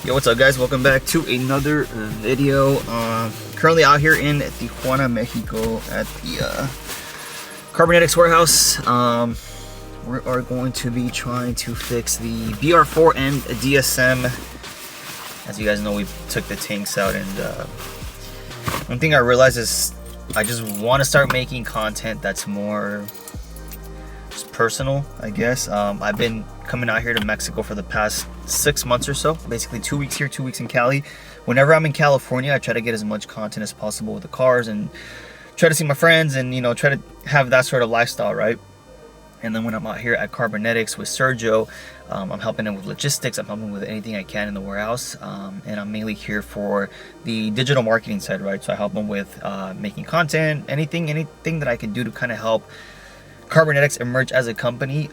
Yo, what's up guys? Welcome back to another video. Currently out here in Tijuana, Mexico at the Carbonetics warehouse. We are going to be trying to fix the VR4 and DSM. As you guys know, we took the tanks out, and one thing I realized is I just want to start making content that's more just personal, I guess. I've been coming out here to Mexico for the past 6 months or so, basically 2 weeks here, 2 weeks in Cali. Whenever I'm in California, I try to get as much content as possible with the cars and try to see my friends and, you know, try to have that sort of lifestyle, right? And then when I'm out here at Carbonetics with Sergio, I'm helping him with logistics, I'm helping him with anything I can in the warehouse, and I'm mainly here for the digital marketing side, right? So I help him with making content, anything that I can do to kind of help Carbonetics emerge as a company.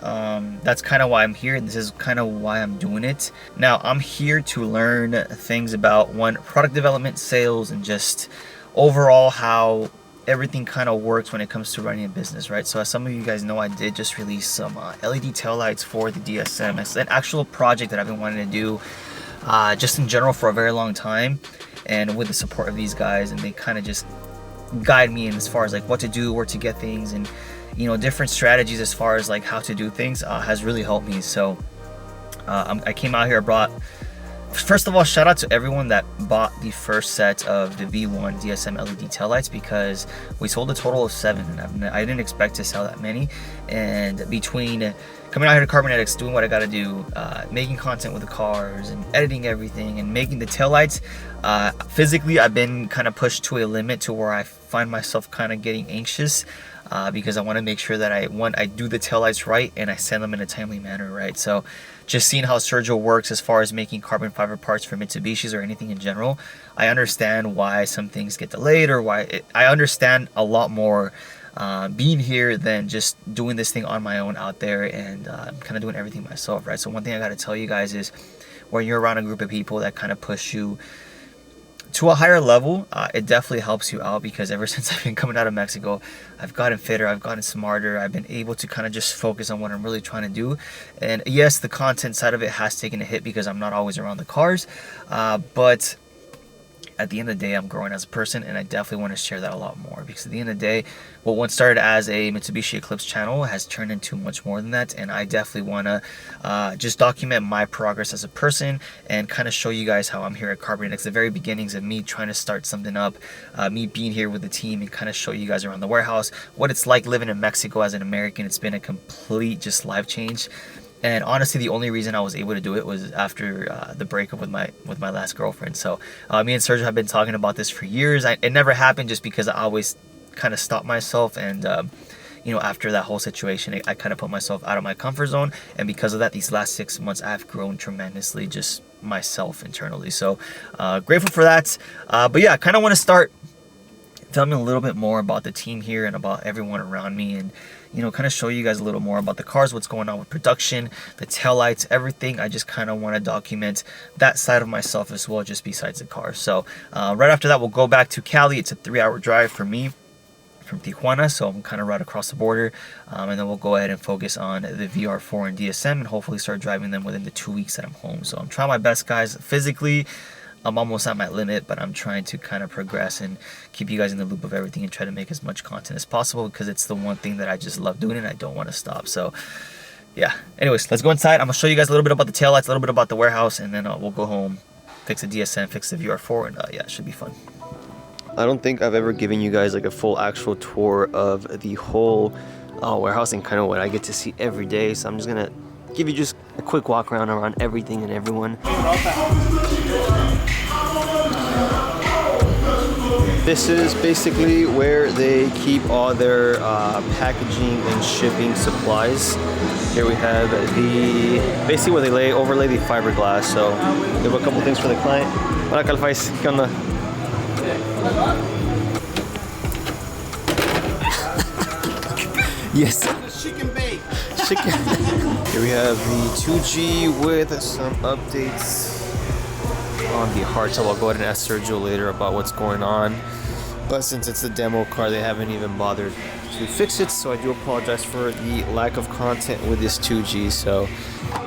That's kind of why I'm here. This is kind of why I'm doing it. Now, I'm here to learn things about product development, sales, and just overall how everything kind of works when it comes to running a business, right? So as some of you guys know, I did just release some LED taillights for the DSM. It's an actual project that I've been wanting to do just in general for a very long time, and with the support of these guys, and they kind of just guide me in as far as like what to do, where to get things, and you know, different strategies as far as like how to do things has really helped me. So I came out here, first of all, shout out to everyone that bought the first set of the V1 DSM LED taillights, because we sold a total of 7, and I didn't expect to sell that many. And between coming out here to Carbonetics, doing what I gotta do, making content with the cars and editing everything and making the taillights, physically I've been kind of pushed to a limit to where I find myself kind of getting anxious, because I want to make sure that I do the taillights right and I send them in a timely manner, right? So just seeing how Sergio works as far as making carbon fiber parts for Mitsubishis or anything in general, I understand why some things get delayed, or I understand a lot more being here than just doing this thing on my own out there and kind of doing everything myself, right? So one thing I got to tell you guys is, when you're around a group of people that kind of push you to a higher level, it definitely helps you out, because ever since I've been coming out of Mexico, I've gotten fitter, I've gotten smarter, I've been able to kind of just focus on what I'm really trying to do. And yes, the content side of it has taken a hit because I'm not always around the cars, but at the end of the day, I'm growing as a person, and I definitely want to share that a lot more, because at the end of the day, what once started as a Mitsubishi Eclipse channel has turned into much more than that, and I definitely want to just document my progress as a person and kind of show you guys how I'm here at Carbonetics, the very beginnings of me trying to start something up, me being here with the team, and kind of show you guys around the warehouse what it's like living in Mexico as an American. It's been a complete just life change. And honestly, the only reason I was able to do it was after the breakup with my last girlfriend. So me and Sergio have been talking about this for years. It never happened just because I always kind of stopped myself. And you know, after that whole situation, I kind of put myself out of my comfort zone. And because of that, these last 6 months, I've grown tremendously, just myself internally. So grateful for that. But yeah, I kind of want to start telling me a little bit more about the team here and about everyone around me, and you know, kind of show you guys a little more about the cars, what's going on with production, the taillights, everything. I just kind of want to document that side of myself as well, just besides the cars. So right after that, we'll go back to Cali. It's a 3-hour drive for me from Tijuana, so I'm kind of right across the border, and then we'll go ahead and focus on the VR4 and DSM, and hopefully start driving them within the 2 weeks that I'm home. So I'm trying my best, guys. Physically, I'm almost at my limit, but I'm trying to kind of progress and keep you guys in the loop of everything and try to make as much content as possible, because it's the one thing that I just love doing and I don't want to stop. So yeah, anyways, let's go inside. I'm gonna show you guys a little bit about the taillights, a little bit about the warehouse, and then we'll go home, fix the DSM, fix the VR4, and yeah, it should be fun. I don't think I've ever given you guys like a full actual tour of the whole warehouse and kind of what I get to see every day. So I'm just gonna give you just a quick walk around everything and everyone. This is basically where they keep all their packaging and shipping supplies. Here we have basically where they overlay the fiberglass. So we have a couple things for the client. Hola, Calfais, ¿qué onda? Yes. Chicken bake. Chicken. Here we have the 2G with some updates on the hard top. I'll go ahead and ask Sergio later about what's going on. But since it's a demo car, they haven't even bothered actually fix it, so I do apologize for the lack of content with this 2G. So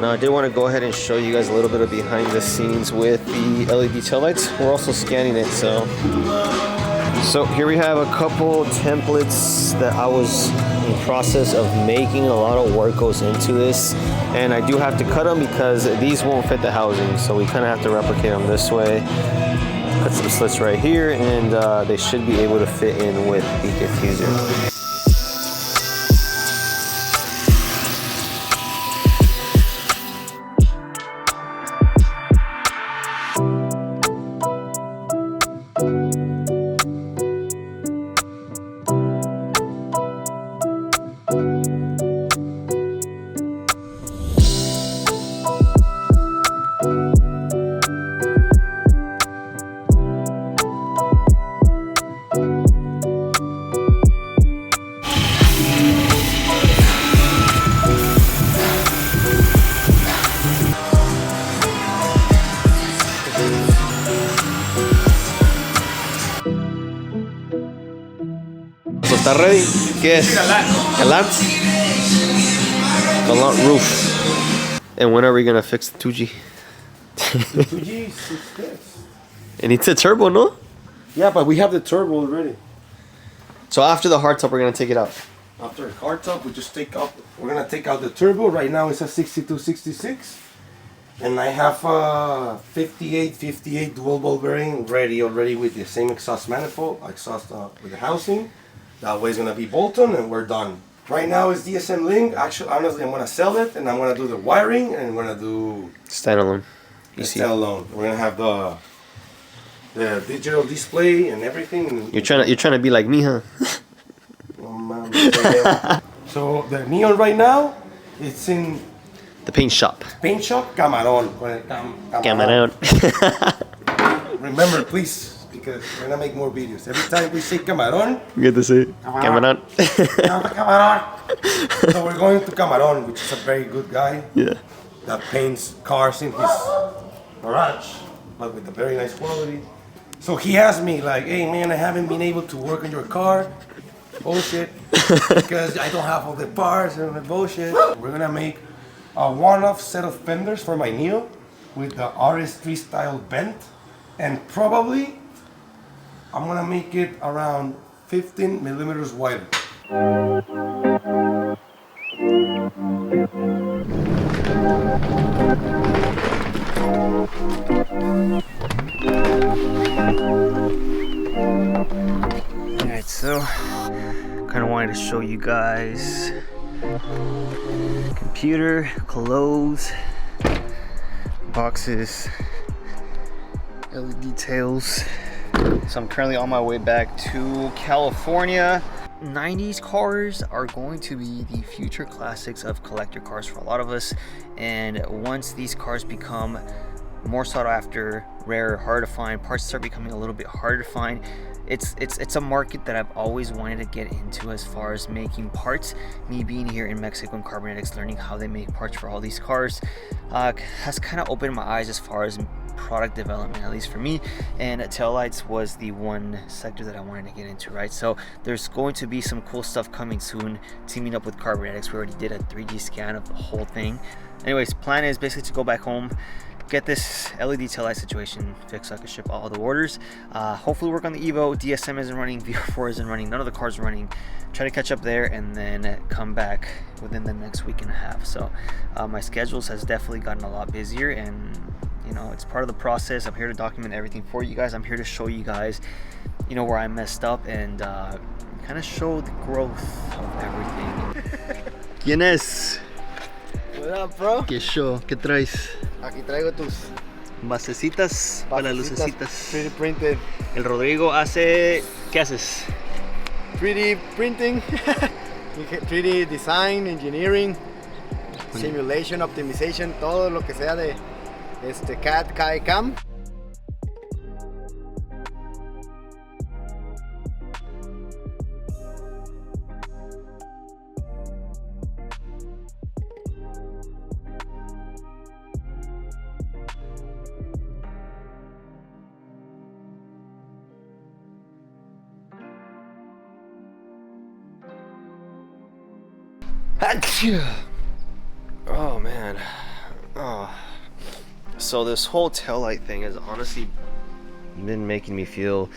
now I did want to go ahead and show you guys a little bit of behind the scenes with the LED taillights. We're also scanning it, so here we have a couple templates that I was in the process of making. A lot of work goes into this, and I do have to cut them because these won't fit the housing, so we kind of have to replicate them this way. Cut some slits right here, and they should be able to fit in with the diffuser. ¿Está ready? ¿Qué es? Galant? Galant roof. And when are we gonna fix the 2G? The 2G is fixed. It needs a turbo, no? Yeah, but we have the turbo already. So after the hardtop, we're gonna take it out. After the hardtop, we just take out. We're gonna take out the turbo. Right now it's a 6266, and I have a 58 dual ball bearing ready already with the same exhaust manifold, with the housing. That way it's gonna be Bolton, and we're done. Right now it's DSM Link. Actually, honestly, I'm gonna sell it, and I'm gonna do the wiring, and I'm gonna do standalone. Standalone. We're gonna have the digital display and everything. You're trying to be like me, huh? So the neon right now, it's in the paint shop. Paint shop, Camarón. Camarón. Remember, please, because we're gonna make more videos. Every time we say Camarón, you get to say Camarón. Camarón. So we're going to Camarón, which is a very good guy. Yeah. That paints cars in his garage, but with a very nice quality. So he asked me like, hey man, I haven't been able to work on your car. Bullshit. Because I don't have all the parts and the bullshit. We're gonna make a one-off set of fenders for my Neo with the RS3 style bent. And probably I'm gonna make it around 15 millimeters wider. Alright, so kind of wanted to show you guys computer, clothes, boxes, LED tails. So I'm currently on my way back to California. 90s cars are going to be the future classics of collector cars for a lot of us, and once these cars become more sought after, rare, hard to find, parts start becoming a little bit harder to find, it's a market that I've always wanted to get into as far as making parts. Me being here in Mexico and Carbonetics, learning how they make parts for all these cars has kind of opened my eyes as far as product development, at least for me, and taillights was the one sector that I wanted to get into, right? So there's going to be some cool stuff coming soon, teaming up with Carbonetics. We already did a 3D scan of the whole thing. Anyways, plan is basically to go back home, get this LED taillight situation fixed so I can ship all the orders. Hopefully work on the Evo. DSM isn't running, VR4 isn't running, none of the cars are running. Try to catch up there and then come back within the next week and a half. So my schedules has definitely gotten a lot busier, and you know, it's part of the process. I'm here to document everything for you guys. I'm here to show you guys, you know, where I messed up and kind of show the growth of everything. ¿Quién es? What up, bro? ¿Qué show? ¿Qué traes? Aquí traigo tus Basecitas para las lucecitas. 3D printed. El Rodrigo hace... ¿Qué haces? 3D printing, 3D design, engineering, simulation, optimization, todo lo que sea de CAD, CAM. Oh man. Oh. So this whole taillight thing has honestly been making me feel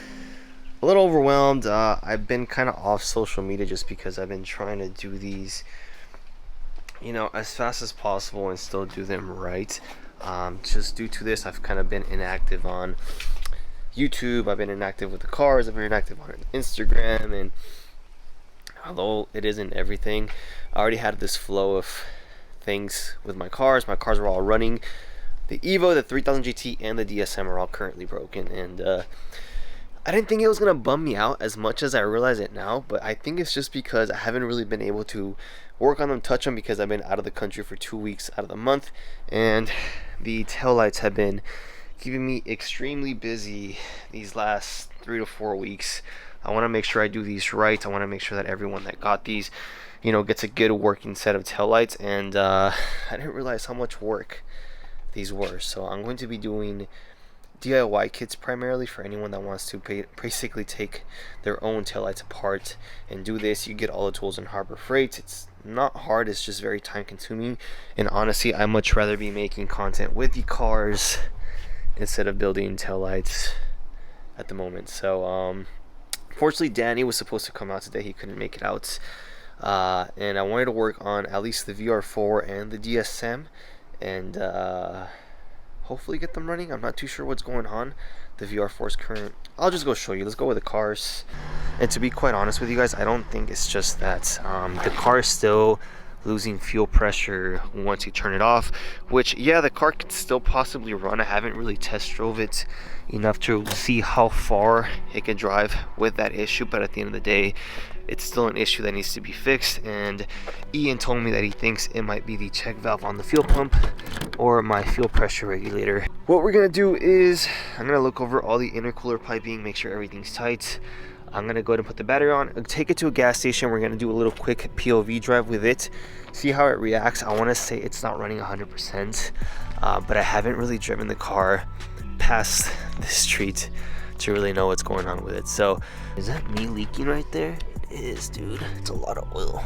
a little overwhelmed. I've been kind of off social media just because I've been trying to do these, you know, as fast as possible and still do them right. Just due to this, I've kind of been inactive on YouTube. I've been inactive with the cars. I've been inactive on Instagram, and although it isn't everything, I already had this flow of things with my cars. My cars were all running. The Evo, the 3000GT, and the DSM are all currently broken, and I didn't think it was gonna bum me out as much as I realize it now, but I think it's just because I haven't really been able to work on them, touch them, because I've been out of the country for 2 weeks out of the month, and the taillights have been keeping me extremely busy these last 3 to 4 weeks. I want to make sure I do these right. I want to make sure that everyone that got these, you know, gets a good working set of taillights, and I didn't realize how much work these were. So I'm going to be doing DIY kits primarily for anyone that wants to basically take their own taillights apart and do this. You get all the tools in Harbor Freight. It's not hard, it's just very time consuming, and honestly I'd much rather be making content with the cars instead of building taillights at the moment. So unfortunately Danny was supposed to come out today. He couldn't make it out, and I wanted to work on at least the VR4 and the DSM, and hopefully get them running. I'm not too sure what's going on. The VR4's current, I'll just go show you. Let's go with the cars. And to be quite honest with you guys, I don't think it's just that the car is still losing fuel pressure once you turn it off, which, yeah, the car could still possibly run. I haven't really test drove it enough to see how far it can drive with that issue, but at the end of the day, it's still an issue that needs to be fixed. And Ian told me that he thinks it might be the check valve on the fuel pump or my fuel pressure regulator. What we're gonna do is I'm gonna look over all the intercooler piping, make sure everything's tight. I'm gonna go ahead and put the battery on, take it to a gas station. We're gonna do a little quick POV drive with it, see how it reacts. I want to say it's not running 100%, but I haven't really driven the car past the street to really know what's going on with it. So is that me leaking right there? It is, dude. It's a lot of oil.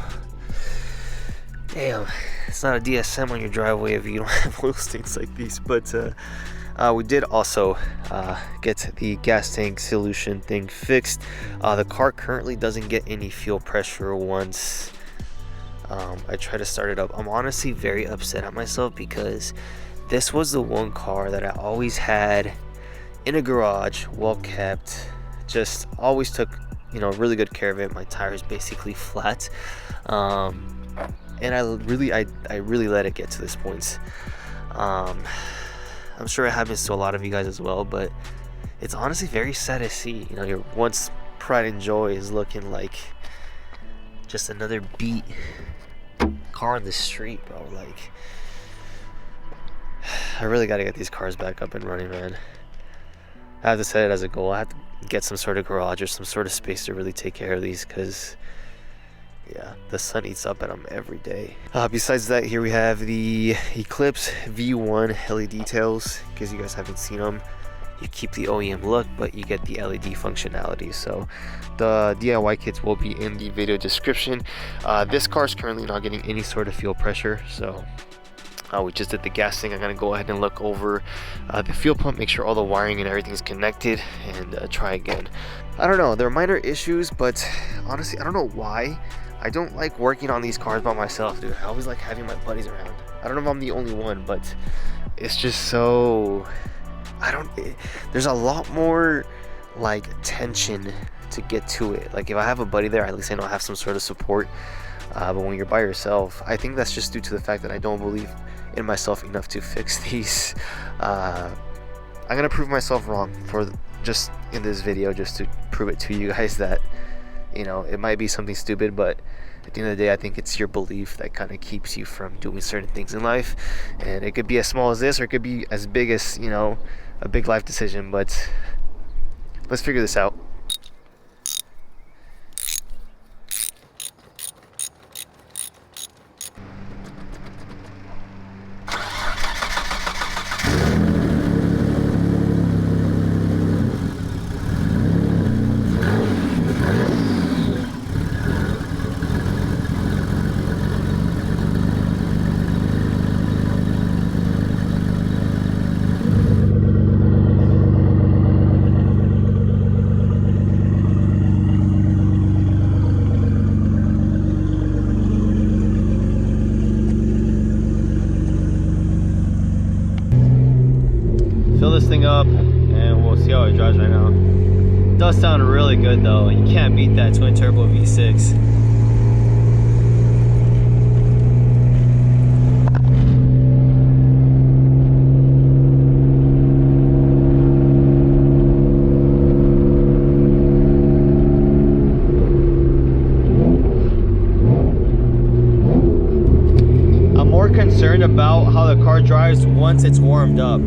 Damn, it's not a DSM on your driveway if you don't have oil stains like these. But we did also get the gas tank solution thing fixed. The car currently doesn't get any fuel pressure once I try to start it up. I'm honestly very upset at myself because this was the one car that I always had in a garage, well kept, just always took, you know, really good care of it. My tires basically flat, and I really let it get to this point. I'm sure it happens to a lot of you guys as well, but it's honestly very sad to see, you know, your once pride and joy is looking like just another beat car on the street, bro. Like, I really got to get these cars back up and running, man. I have to set it as a goal. I have to get some sort of garage or some sort of space to really take care of these, because yeah, the sun eats up at them every day. Besides that, here we have the Eclipse V1 LED tails. In case you guys haven't seen them, you keep the OEM look, but you get the LED functionality. So the DIY kits will be in the video description. This car is currently not getting any sort of fuel pressure, so we just did the gas thing. I'm gonna go ahead and look over the fuel pump, make sure all the wiring and everything's connected, and try again. I don't know, there are minor issues, but honestly, I don't know why. I don't like working on these cars by myself, dude. I always like having my buddies around. I don't know if I'm the only one, but it's just so, there's a lot more like tension to get to it. Like if I have a buddy there, at least I know I have some sort of support. But when you're by yourself, I think that's just due to the fact that I don't believe in myself enough to fix these. I'm gonna prove myself wrong for just in this video, just to prove it to you guys that, you know, it might be something stupid, but at the end of the day, I think it's your belief that kind of keeps you from doing certain things in life. And it could be as small as this, or it could be as big as, you know, a big life decision. But let's figure this out. this thing up and we'll see how it drives right now. It does sound really good though. You can't beat that twin turbo V6. Concerned about how the car drives once it's warmed up,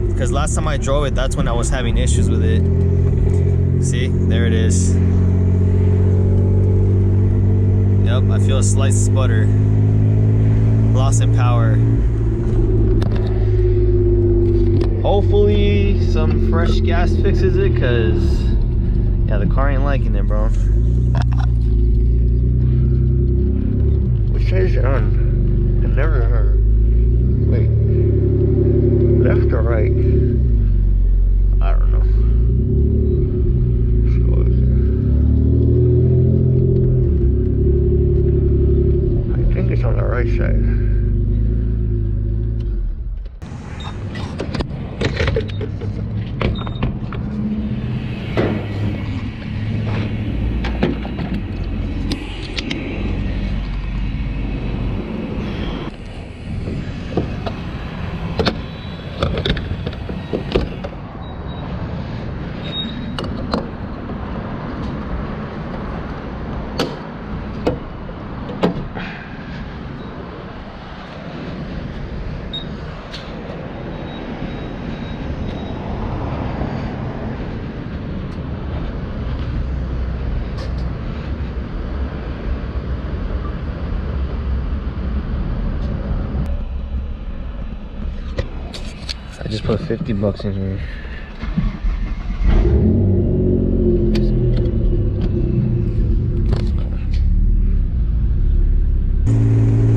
because last time I drove it, that's when I was having issues with it. See, there it is. Yep, I feel a slight sputter, loss in power. Hopefully some fresh gas fixes it, because yeah, the car ain't liking it, bro. Which side is it on? Never heard. Wait, left or right? I don't know. Let's go with it. I think it's on the right side. I just put 50 bucks in here.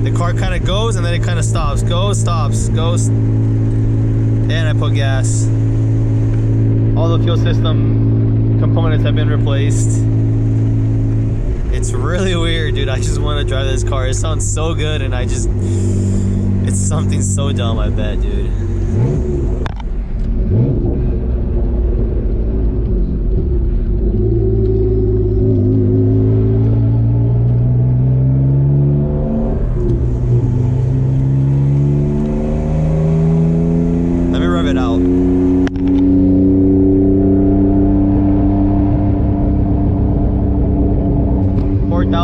The car kind of goes and then it kind of stops. Goes, stops, goes. And I put gas. All the fuel system components have been replaced. It's really weird, dude. I just want to drive this car. It sounds so good and it's something so dumb, I bet, dude.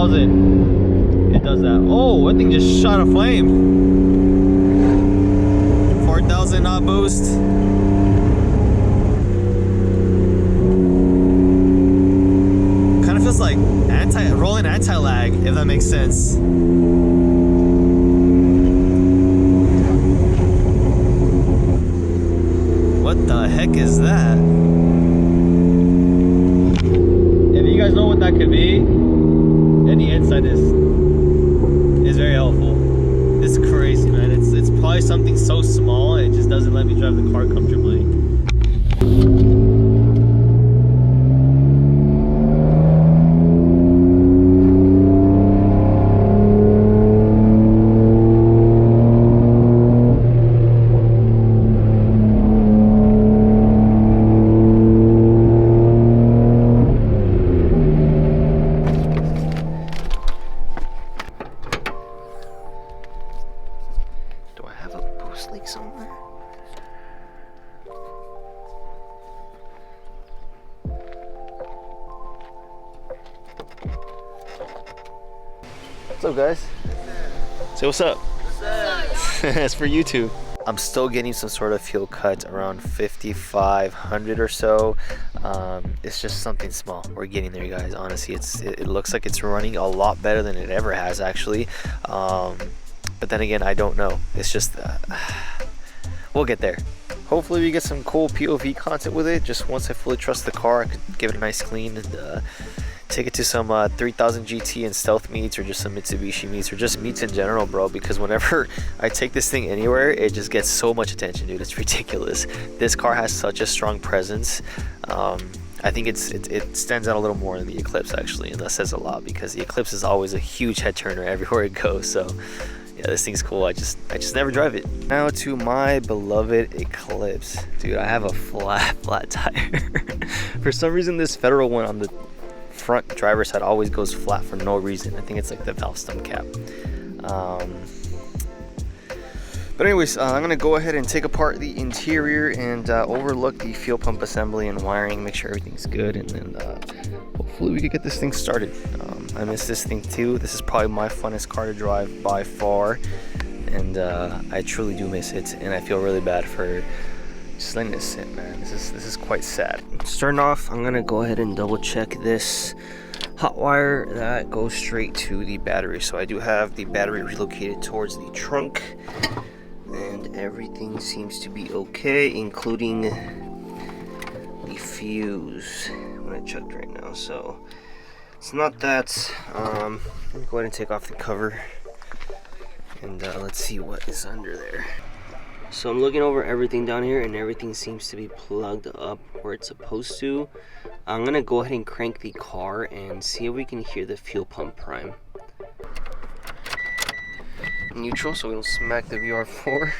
It does that. Oh, that thing just shot a flame. 4,000 knot boost. Kind of feels like rolling anti-lag, if that makes sense. What the heck is that? If you guys know what that could be, any insight is very helpful. It's crazy, man. It's probably something so small, it just doesn't let me drive the car comfortably. Somewhere. What's up, guys? Say what's up. What's up? It's for YouTube. I'm still getting some sort of fuel cut around 5,500 or so. It's just something small. We're getting there, guys. Honestly, it looks like it's running a lot better than it ever has, actually. But then again, I don't know. It's just we'll get there. Hopefully we get some cool POV content with it. Just once I fully trust the car, I could give it a nice clean and take it to some 3000 GT and stealth meets, or just some Mitsubishi meets, or just meets in general, bro. Because whenever I take this thing anywhere, it just gets so much attention, dude. It's ridiculous. This car has such a strong presence. I think it stands out a little more than the Eclipse, actually, and that says a lot, because the Eclipse is always a huge head turner everywhere it goes. So yeah, this thing's cool. I just never drive it. Now to my beloved Eclipse. Dude, I have a flat tire. For some reason, this Federal one on the front driver's side always goes flat for no reason. I think it's like the valve stem cap. But anyways, I'm gonna go ahead and take apart the interior and overlook the fuel pump assembly and wiring, make sure everything's good, and then hopefully we can get this thing started. I miss this thing too. This is probably my funnest car to drive by far, and I truly do miss it, and I feel really bad for just letting it sit, man. This is quite sad. Starting off, I'm gonna go ahead and double check this hot wire that goes straight to the battery. So I do have the battery relocated towards the trunk, and everything seems to be okay, including the fuse when I checked right now. So it's not that. Let me go ahead and take off the cover, and let's see what is under there. So I'm looking over everything down here, and everything seems to be plugged up where it's supposed to. I'm gonna go ahead and crank the car and see if we can hear the fuel pump prime. Neutral, so we don't smack the VR4.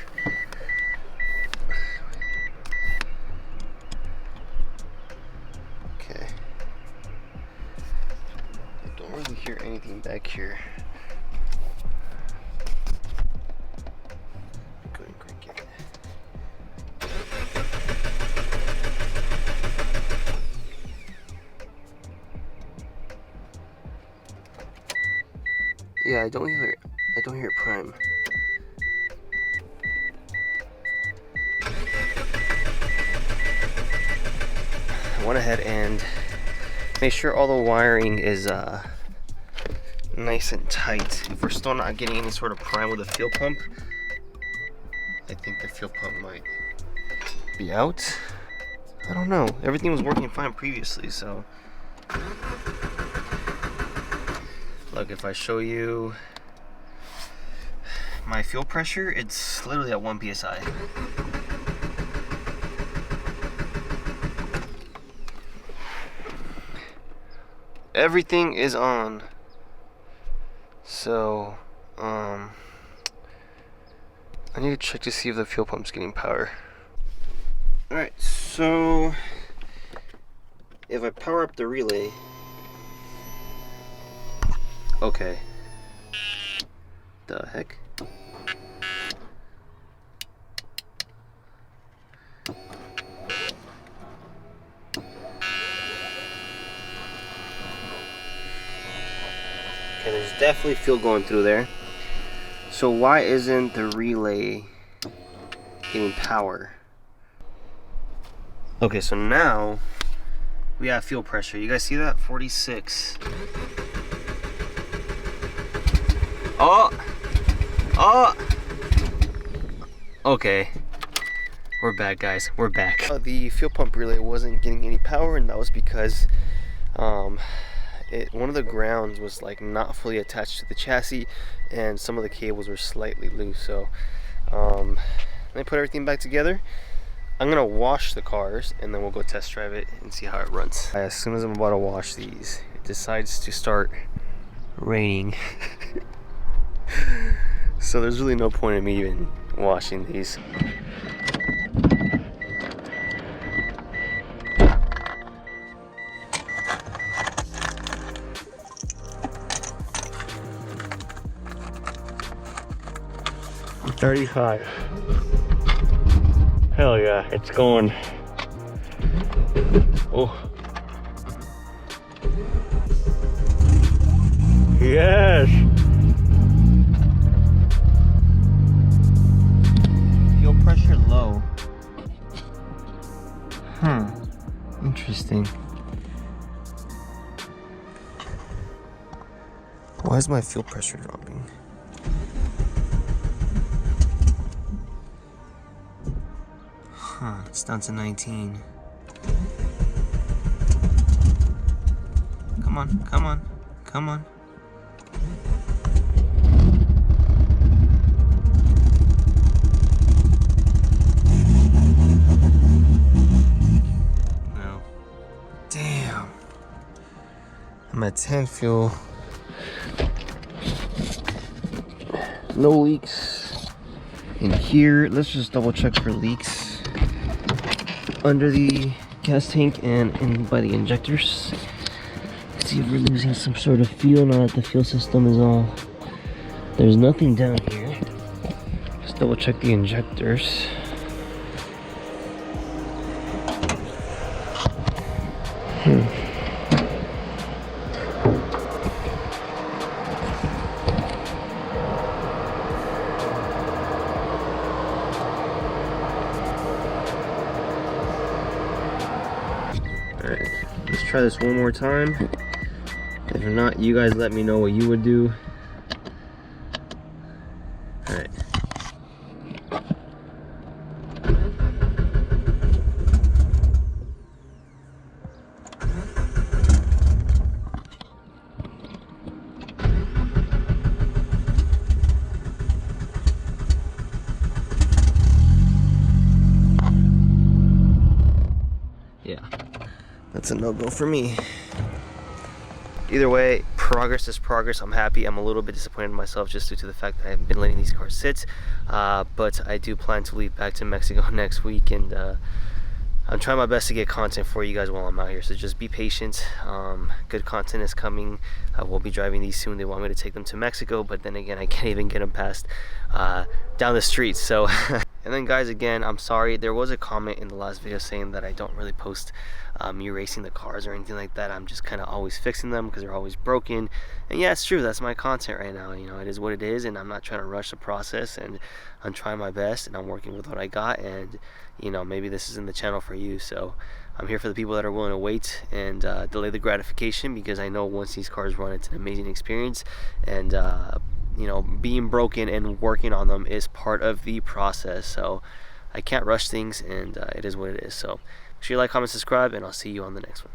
Okay. I don't really hear anything back here. Go ahead and crank it. Yeah, I don't hear prime. I went ahead and made sure all the wiring is nice and tight. If we're still not getting any sort of prime with the fuel pump, I think the fuel pump might be out. I don't know. Everything was working fine previously, so. Look, if I show you my fuel pressure, it's literally at 1 psi. Everything is on. So, I need to check to see if the fuel pump's getting power. Alright, so if I power up the relay, okay. The heck? Okay, there's definitely fuel going through there. So why isn't the relay getting power? Okay, so now we have fuel pressure. You guys see that? 46. Oh! Okay. We're back, guys. We're back. The fuel pump relay wasn't getting any power, and that was because one of the grounds was like not fully attached to the chassis, and some of the cables were slightly loose. So let me put everything back together. I'm gonna wash the cars, and then we'll go test drive it and see how it runs. As soon as I'm about to wash these, it decides to start raining. So there's really no point in me even washing these. $35. Hell yeah, it's going. Oh. Yes. Fuel pressure low. Huh. Interesting. Why is my fuel pressure dropping? Huh, it's down to 19. Come on, come on, come on. No. Damn. I'm at tank fuel. No leaks in here. Let's just double check for leaks under the gas tank and in by the injectors. See if we're losing some sort of fuel now that the fuel system is all. There's nothing down here. Just double check the injectors. Alright, let's try this one more time. If not, you guys let me know what you would do. Alright. Yeah, that's a no-go for me. Either way, progress is progress. I'm happy. I'm a little bit disappointed in myself just due to the fact that I've been letting these cars sit. But I do plan to leave back to Mexico next week, and I'm trying my best to get content for you guys while I'm out here. So just be patient. Good content is coming. We'll be driving these soon. They want me to take them to Mexico, but then again, I can't even get them past down the street. So, and then guys, again, I'm sorry. There was a comment in the last video saying that I don't really post me racing the cars or anything like that. I'm just kind of always fixing them because they're always broken. And yeah, it's true. That's my content right now. You know, it is what it is, and I'm not trying to rush the process. And I'm trying my best, and I'm working with what I got. And you know, maybe this isn't the channel for you. So I'm here for the people that are willing to wait and delay the gratification, because I know once these cars run, it's an amazing experience. And you know, being broken and working on them is part of the process. So I can't rush things, and it is what it is. So make sure you like, comment, subscribe, and I'll see you on the next one.